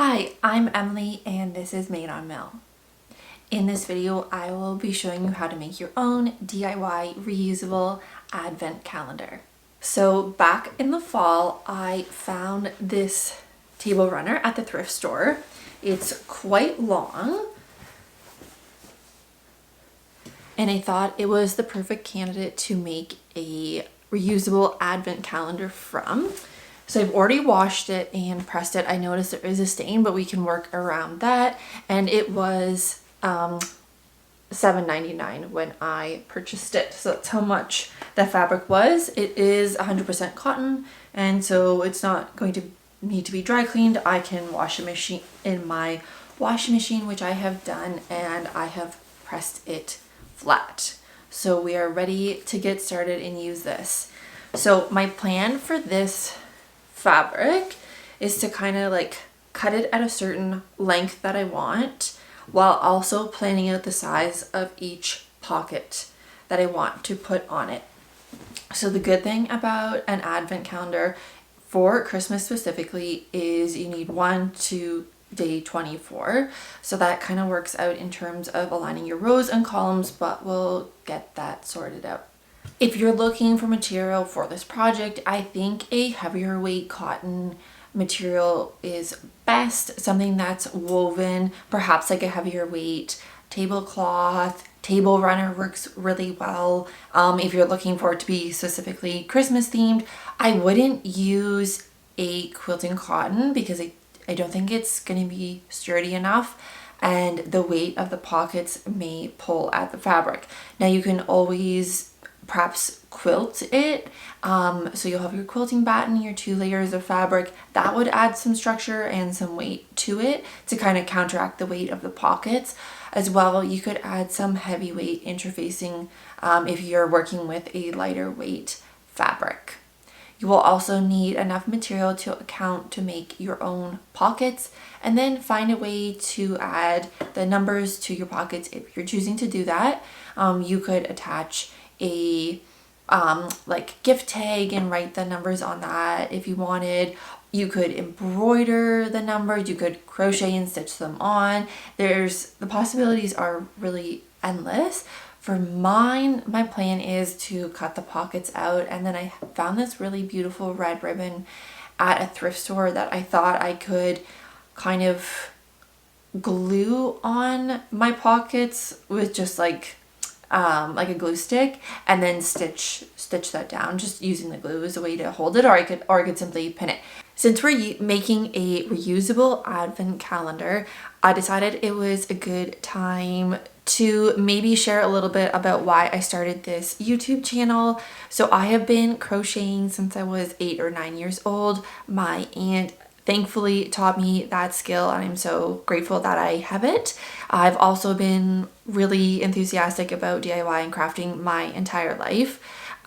Hi, I'm Emily and this is Made on Mill. In this video, I will be showing you how to make your own DIY reusable advent calendar. So back in the fall, I found this table runner at the thrift store. It's quite long and I thought it was the perfect candidate to make a reusable advent calendar from. So I've already washed it and pressed it. I noticed there is a stain, but we can work around that. And it was $7.99 when I purchased it. So that's how much that fabric was. It is 100% cotton, and so it's not going to need to be dry cleaned. I can wash it in my washing machine, which I have done, and I have pressed it flat. So we are ready to get started and use this. So my plan for this fabric is to kind of like cut it at a certain length that I want, while also planning out the size of each pocket that I want to put on it. So the good thing about an advent calendar for Christmas specifically is you need 1 to day 24. So that kind of works out in terms of aligning your rows and columns, but we'll get that sorted out. If you're looking for material for this project, I think a heavier weight cotton material is best. Something that's woven, perhaps like a heavier weight tablecloth. Table runner works really well. If you're looking for it to be specifically Christmas themed, I wouldn't use a quilting cotton because I don't think it's going to be sturdy enough, and the weight of the pockets may pull at the fabric. Now you can always perhaps quilt it, so you'll have your quilting batten, your 2 layers of fabric. That would add some structure and some weight to it to kind of counteract the weight of the pockets. As well, you could add some heavyweight interfacing if you're working with a lighter weight fabric. You will also need enough material to account to make your own pockets, and then find a way to add the numbers to your pockets if you're choosing to do that. You could attach a like gift tag and write the numbers on that if you wanted. You could embroider the numbers, you could crochet and stitch them on. The possibilities are really endless. For mine, my plan is to cut the pockets out, and then I found this really beautiful red ribbon at a thrift store that I thought I could kind of glue on my pockets with just like a glue stick, and then stitch that down just using the glue as a way to hold it, or I could simply pin it. Since we're making a reusable advent calendar, I decided it was a good time to maybe share a little bit about why I started this YouTube channel. So I have been crocheting since I was 8 or 9 years old. My aunt thankfully taught me that skill, and I'm so grateful that I have it. I've also been really enthusiastic about DIY and crafting my entire life.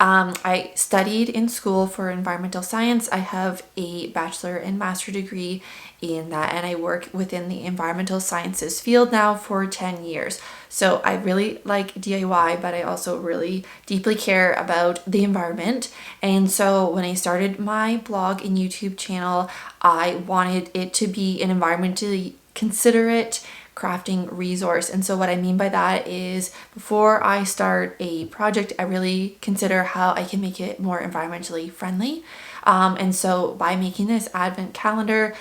I studied in school for environmental science. I have a bachelor and master degree in that, and I work within the environmental sciences field now for 10 years. So I really like DIY, but I also really deeply care about the environment. And so when I started my blog and YouTube channel, I wanted it to be an environmentally considerate crafting resource. And so what I mean by that is, before I start a project, I really consider how I can make it more environmentally friendly. And so by making this advent calendar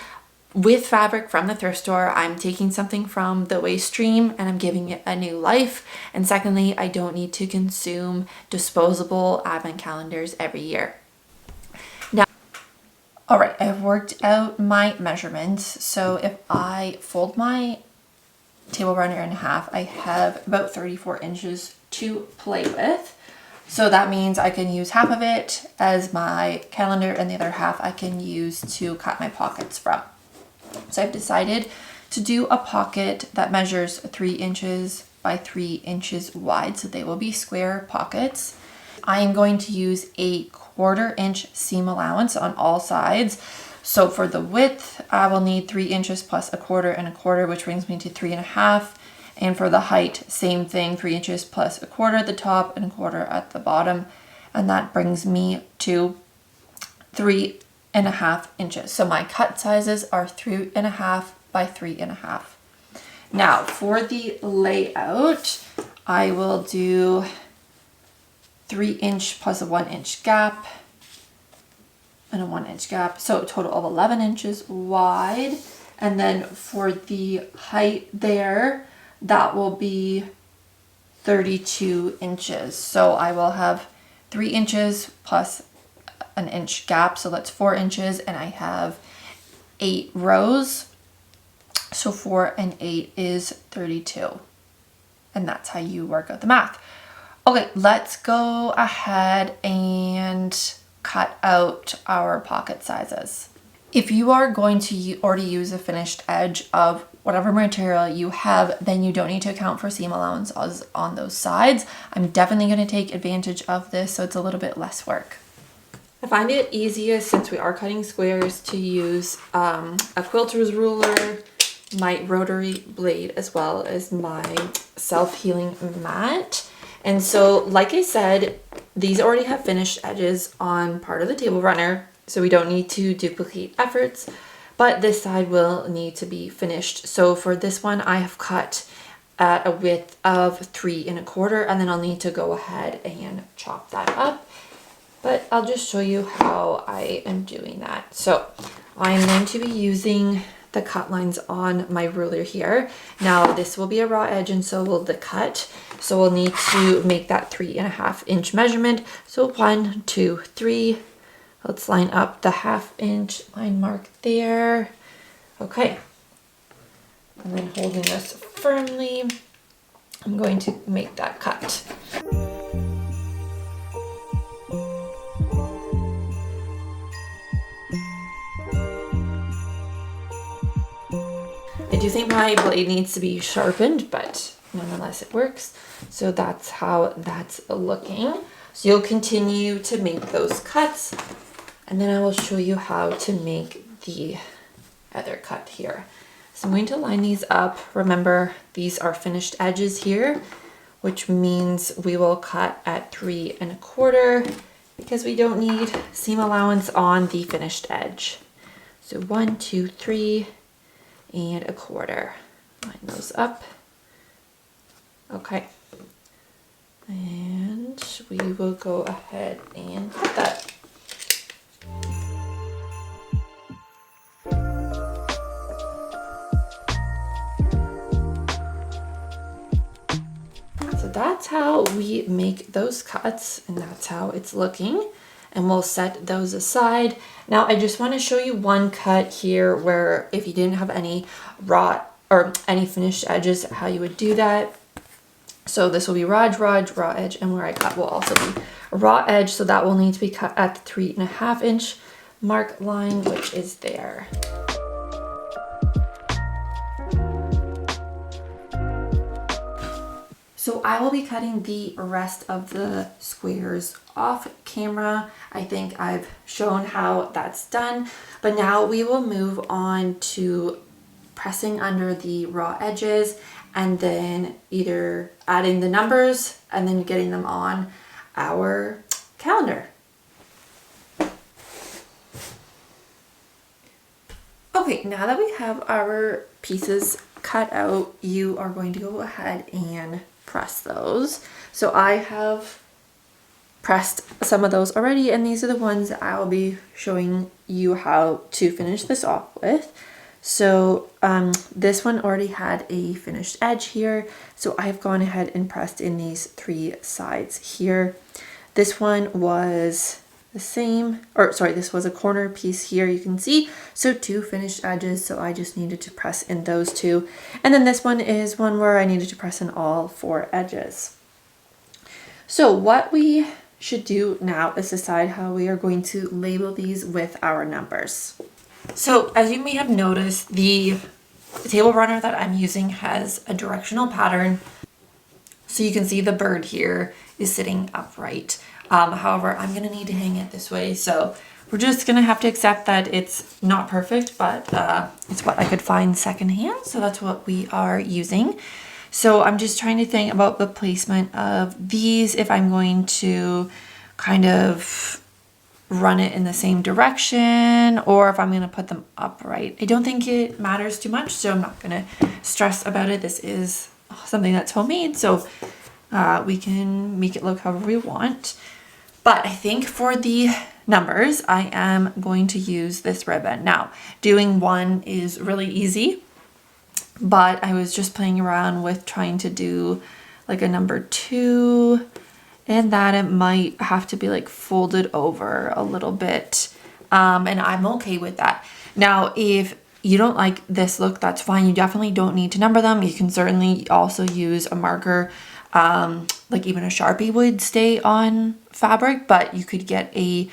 with fabric from the thrift store, I'm taking something from the waste stream and I'm giving it a new life. And secondly, I don't need to consume disposable advent calendars every year. Now, all right, I've worked out my measurements. So if I fold my table runner in half, I have about 34 inches to play with. So that means I can use half of it as my calendar and the other half I can use to cut my pockets from. So I've decided to do a pocket that measures 3 inches by 3 inches wide, so they will be square pockets. I am going to use a 1/4 inch seam allowance on all sides. So for the width, I will need 3 inches plus 1/4 and 1/4, which brings me to 3.5. And for the height, same thing, 3 inches plus 1/4 at the top and 1/4 at the bottom. And that brings me to 3.5 inches. So my cut sizes are 3.5 by 3.5. Now for the layout, I will do 3" plus a 1" gap and a 1" gap. So a total of 11 inches wide. And then for the height there, that will be 32 inches. So I will have 3 inches plus an inch gap. So that's 4 inches, and I have 8 rows. So 4 and 8 is 32. And that's how you work out the math. Okay, let's go ahead and cut out our pocket sizes. If you are going to already use a finished edge of whatever material you have, then you don't need to account for seam allowance on those sides. I'm definitely going to take advantage of this so it's a little bit less work. I find it easiest, since we are cutting squares, to use a quilter's ruler, my rotary blade, as well as my self-healing mat. And so, like I said, these already have finished edges on part of the table runner, so we don't need to duplicate efforts, but this side will need to be finished. So for this one, I have cut at a width of 3 1/4, and then I'll need to go ahead and chop that up. But I'll just show you how I am doing that. So I'm going to be using the cut lines on my ruler here. Now this will be a raw edge, and so will the cut. So we'll need to make that 3.5 inch measurement. So 1, 2, 3. Let's line up the 1/2 inch line mark there. Okay. And then holding this firmly, I'm going to make that cut. I do think my blade needs to be sharpened, but nonetheless it works. So that's how that's looking. So you'll continue to make those cuts, and then I will show you how to make the other cut here. So I'm going to line these up. Remember, these are finished edges here, which means we will cut at 3 1/4 because we don't need seam allowance on the finished edge. So 1, 2, 3 1/4. Line those up. Okay. And we will go ahead and cut that. So that's how we make those cuts, and that's how it's looking. And we'll set those aside. Now I just want to show you one cut here where if you didn't have any raw or any finished edges, how you would do that. So this will be raw edge, and where I cut will also be a raw edge. So that will need to be cut at the 3.5 inch mark line, which is there. So I will be cutting the rest of the squares off camera. I think I've shown how that's done, but now we will move on to pressing under the raw edges and then either adding the numbers and then getting them on our calendar. Okay, now that we have our pieces cut out, you are going to go ahead and press those. So I have pressed some of those already, and these are the ones that I will be showing you how to finish this off with. So this one already had a finished edge here, so I've gone ahead and pressed in these 3 sides here. This one was the same, or sorry, this was a corner piece here, you can see. So 2 finished edges, so I just needed to press in those 2. And then this one is one where I needed to press in all 4 edges. So what we should do now is decide how we are going to label these with our numbers. So as you may have noticed, the table runner that I'm using has a directional pattern. So you can see the bird here is sitting upright. However, I'm going to need to hang it this way. So we're just going to have to accept that it's not perfect, but it's what I could find secondhand. So that's what we are using. So I'm just trying to think about the placement of these, if I'm going to kind of run it in the same direction or if I'm going to put them upright. I don't think it matters too much, so I'm not going to stress about it. This is something that's homemade, so we can make it look however we want. But I think for the numbers, I am going to use this ribbon. Now, doing one is really easy, but I was just playing around with trying to do like a number 2, and that it might have to be like folded over a little bit. And I'm okay with that. Now, if you don't like this look, that's fine. You definitely don't need to number them. You can certainly also use a marker, like even a Sharpie would stay on fabric, but you could get a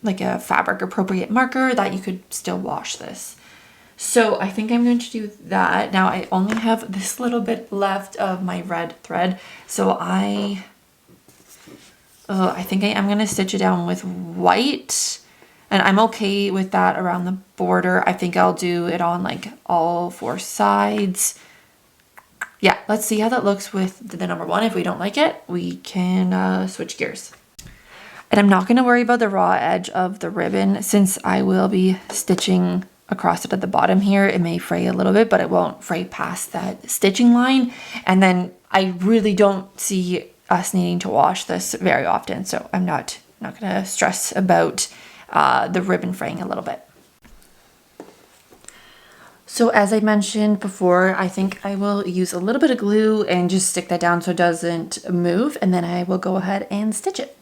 like a fabric appropriate marker that you could still wash this. So I think I'm going to do that. Now I only have this little bit left of my red thread. So I think I am going to stitch it down with white, and I'm okay with that around the border. I think I'll do it on like all 4 sides. Yeah, let's see how that looks with the number 1. If we don't like it, we can switch gears. And I'm not going to worry about the raw edge of the ribbon since I will be stitching across it at the bottom here. It may fray a little bit, but it won't fray past that stitching line. And then I really don't see us needing to wash this very often, so I'm not going to stress about the ribbon fraying a little bit. So as I mentioned before, I think I will use a little bit of glue and just stick that down so it doesn't move, and then I will go ahead and stitch it.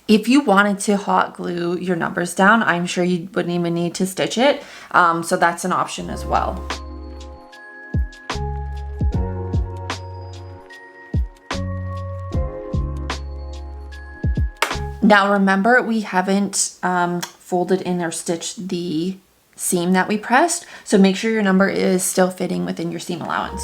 If you wanted to hot glue your numbers down, I'm sure you wouldn't even need to stitch it. So that's an option as well. Now remember, we haven't folded in or stitched the seam that we pressed, so make sure your number is still fitting within your seam allowance.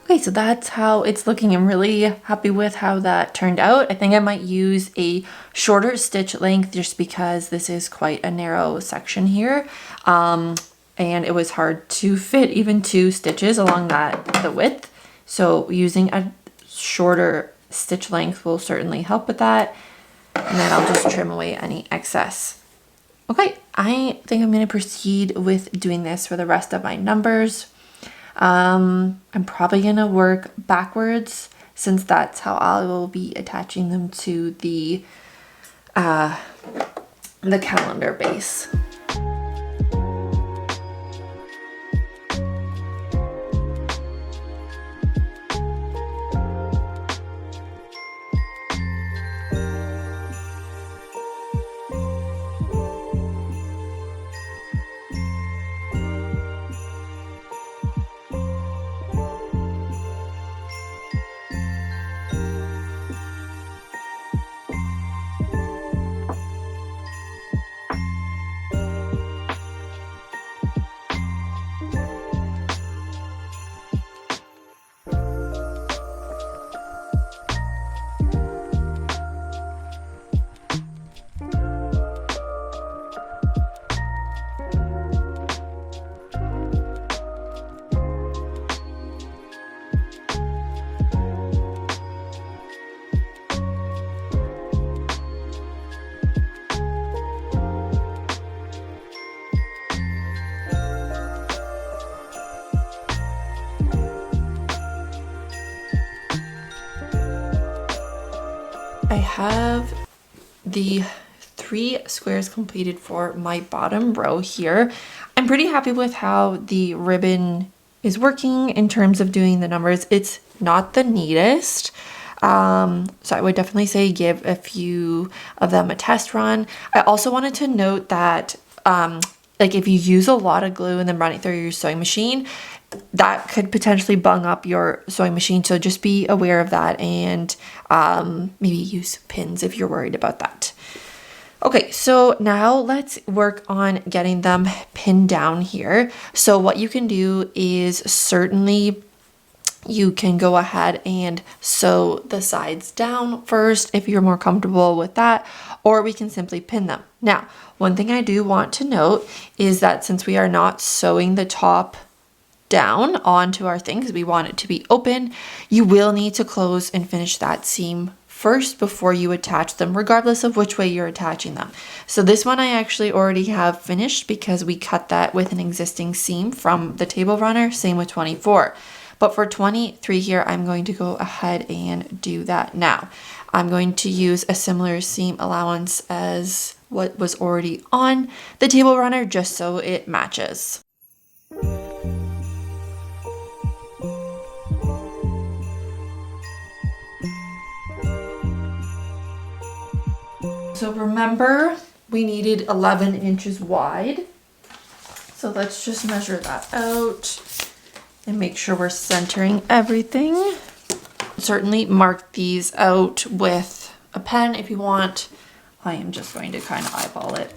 Okay, so that's how it's looking. I'm really happy with how that turned out. I think I might use a shorter stitch length just because this is quite a narrow section here. And it was hard to fit even 2 stitches along the width. So using a shorter stitch length will certainly help with that. And then I'll just trim away any excess. Okay, I think I'm going to proceed with doing this for the rest of my numbers. I'm probably going to work backwards since that's how I will be attaching them to the calendar base. I have the 3 squares completed for my bottom row here. I'm pretty happy with how the ribbon is working in terms of doing the numbers. It's not the neatest. So I would definitely say give a few of them a test run. I also wanted to note that like if you use a lot of glue and then run it through your sewing machine, that could potentially bung up your sewing machine. So just be aware of that and maybe use pins if you're worried about that. Okay, so now let's work on getting them pinned down here. So what you can do is certainly you can go ahead and sew the sides down first if you're more comfortable with that, or we can simply pin them. Now, one thing I do want to note is that since we are not sewing the top down onto our thing because we want it to be open, you will need to close and finish that seam first before you attach them, regardless of which way you're attaching them. So this one I actually already have finished because we cut that with an existing seam from the table runner, same with 24. But for 23 here, I'm going to go ahead and do that now. I'm going to use a similar seam allowance as what was already on the table runner just so it matches. So remember, we needed 11 inches wide. So let's just measure that out and make sure we're centering everything. Certainly mark these out with a pen if you want. I am just going to kind of eyeball it.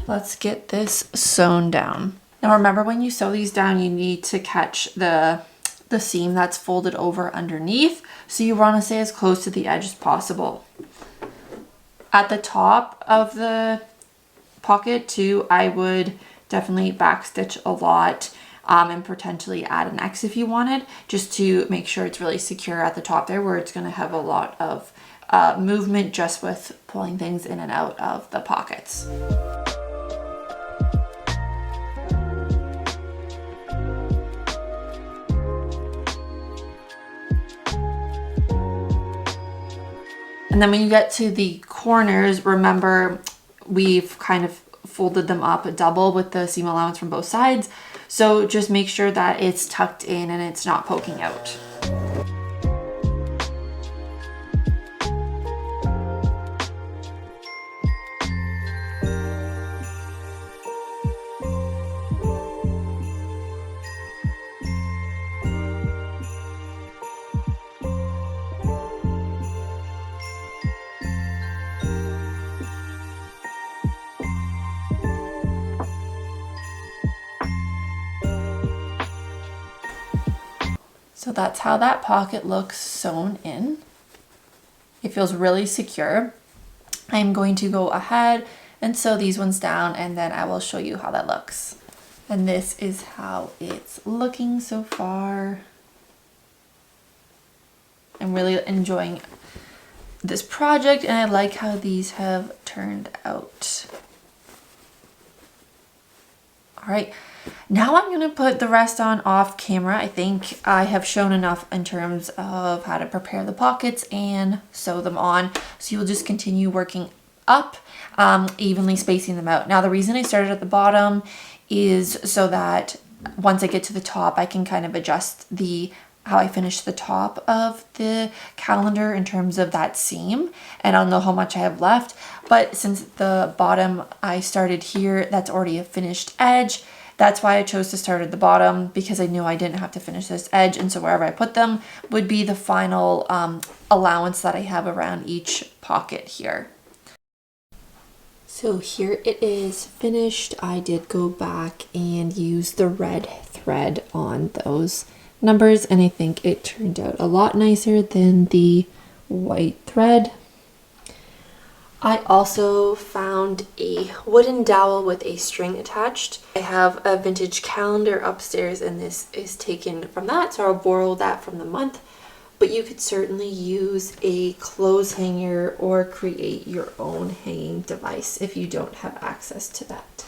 Let's get this sewn down. Now remember, when you sew these down, you need to catch the seam that's folded over underneath. So you want to stay as close to the edge as possible. At the top of the pocket too, I would definitely backstitch a lot and potentially add an X if you wanted, just to make sure it's really secure at the top there, where it's going to have a lot of movement just with pulling things in and out of the pockets. And then when you get to the corners, remember we've kind of folded them up double with the seam allowance from both sides. So just make sure that it's tucked in and it's not poking out. So that's how that pocket looks sewn in. It feels really secure. I'm going to go ahead and sew these ones down, and then I will show you how that looks. And this is how it's looking so far. I'm really enjoying this project, and I like how these have turned out. All right. Now I'm going to put the rest on off camera. I think I have shown enough in terms of how to prepare the pockets and sew them on. So you'll just continue working up, evenly spacing them out. Now the reason I started at the bottom is so that once I get to the top, I can kind of adjust how I finish the top of the calendar in terms of that seam, and I'll know how much I have left. But since the bottom I started here, that's already a finished edge. That's why I chose to start at the bottom, because I knew I didn't have to finish this edge, and so wherever I put them would be the final allowance that I have around each pocket here. So here it is finished. I did go back and use the red thread on those numbers, and I think it turned out a lot nicer than the white thread. I also found a wooden dowel with a string attached. I have a vintage calendar upstairs, and this is taken from that, so I'll borrow that from the month. But you could certainly use a clothes hanger or create your own hanging device if you don't have access to that.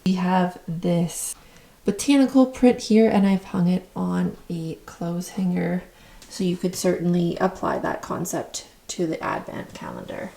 We have this botanical print here, and I've hung it on a clothes hanger, so you could certainly apply that concept to the Advent calendar.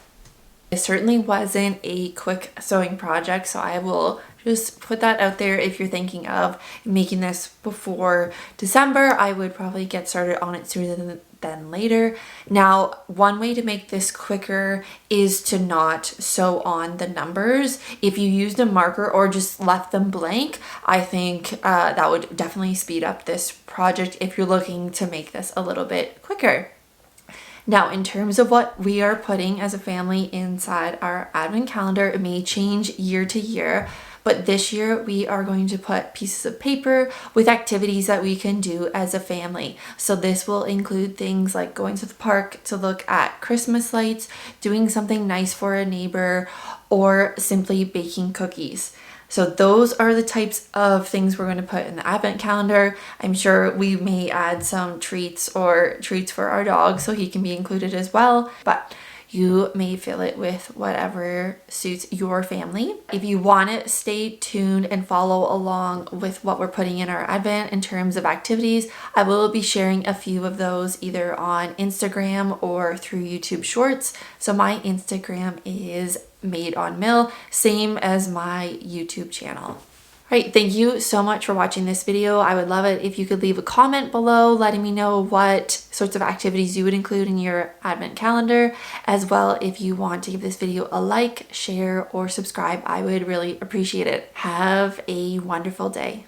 It certainly wasn't a quick sewing project, so I will just put that out there. If you're thinking of making this before December, I would probably get started on it sooner than later. Now, one way to make this quicker is to not sew on the numbers. If you used a marker or just left them blank, I think that would definitely speed up this project if you're looking to make this a little bit quicker. Now, in terms of what we are putting as a family inside our advent calendar, it may change year to year, but this year we are going to put pieces of paper with activities that we can do as a family. So this will include things like going to the park to look at Christmas lights, doing something nice for a neighbor, or simply baking cookies. So those are the types of things we're going to put in the advent calendar. I'm sure we may add some treats for our dog so he can be included as well, but you may fill it with whatever suits your family. If you want to stay tuned and follow along with what we're putting in our advent in terms of activities, I will be sharing a few of those either on Instagram or through YouTube Shorts. So my Instagram is Made on Mill, same as my YouTube channel. All right, thank you so much for watching this video. I would love it if you could leave a comment below letting me know what sorts of activities you would include in your advent calendar, as well if you want to give this video a like, share, or subscribe. I would really appreciate it. Have a wonderful day.